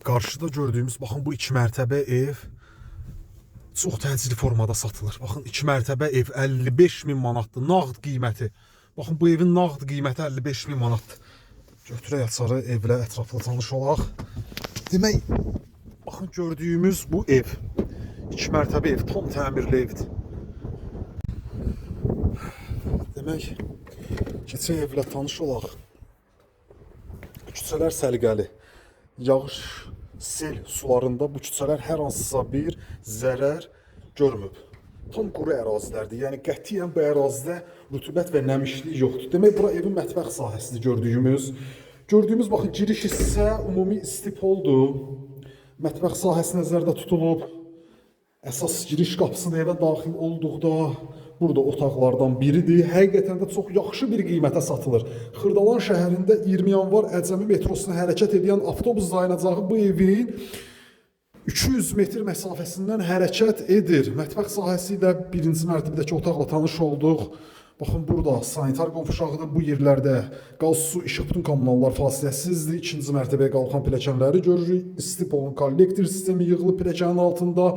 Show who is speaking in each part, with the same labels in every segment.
Speaker 1: Karşıda gördüğümüz bakın bu 2 mərtəbə ev çox təcili formada satılır. Baxın 2 mərtəbə ev 55.000 manatdır. Nağd qiyməti. Baxın bu evin nağd qiyməti 55.000 manatdır. Götürək açarı evlə ətraflı tanış olaq. Demək, baxın gördüyümüz bu ev 2 mərtəbə ev, tam təmirli evdir. Demək, keçək evlə tanış olaq. Küçələr səliqəli. Yağış, sel sularında bu küçələr hər hansısa bir zərər görmüb. Tam quru ərazilərdir. Yəni qətiyyən bu ərazidə rütubət və nəmişlik yoxdur. Demək, bura evin mətbəx sahəsidir gördüyümüz. Gördüyümüz baxın giriş hissə ümumi istipoldur. Mətbəx sahəsi nəzərdə tutulub. Əsas giriş qapısına evə daxil olduqda burada otaqlardan biridir. Həqiqətən də çox yaxşı bir qiymətə satılır. Xırdalan şəhərində 20 yanvar Əcəmi metrosuna hərəkət edən avtobus dayanacağı bu evin 200 metr məsafəsindən hərəkət edir. Mətbəx sahəsi ilə birinci mərtəbədəki otaqla tanış olduq. Baxın burada sanitar qovşağıdır. Bu yerlərdə qaz, su, işıq, bütün kommunallar fasiləsizdir. İkinci mərtəbəyə qalxan pilləkənləri görürük. İstipolun kollektor sistemi yığılıb pilləkənin altında.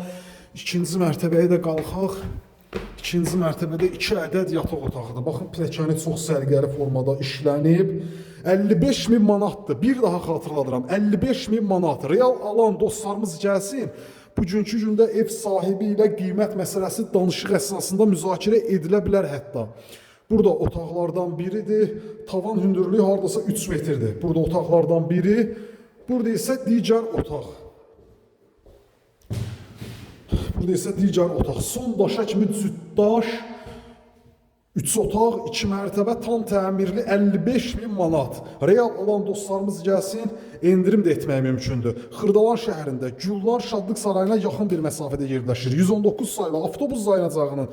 Speaker 1: İkinci mərtəbəyə də qalxaq. İkinci mərtəbədə 2 ədəd yataq otağıdır. Baxın pilləkəni çox sərgəli formada işlənib. 55.000 manatdır. Bir daha xatırladıram. 55.000 manat. Real alan dostlarımız gəlsin. Bugünkü gündə ev sahibi ilə qiymət məsələsi danışıq əsasında müzakirə edilə bilər hətta. Burada otaqlardan biridir. Tavan hündürlüyü hardasa 3 metrdir. Burada otaqlardan biri. Burada isə digər otaq. Burada isə digər otaq. Son daşa kimi cütdaş, 3 otaq, 2 mərtəbə, tam təmirli 55.000 manat. Real olan dostlarımız gəlsin, endirim də etmək mümkündür. Xırdalan şəhərində Güllar Şadlıq Sarayına yaxın bir məsafədə yerləşir. 119 saylı avtobus dayanacağının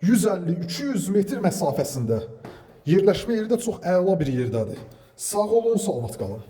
Speaker 1: 150-200 metr məsafəsində. Yerləşmə yeri də çox əla bir yerdədir. Sağ olun, salamat qalın.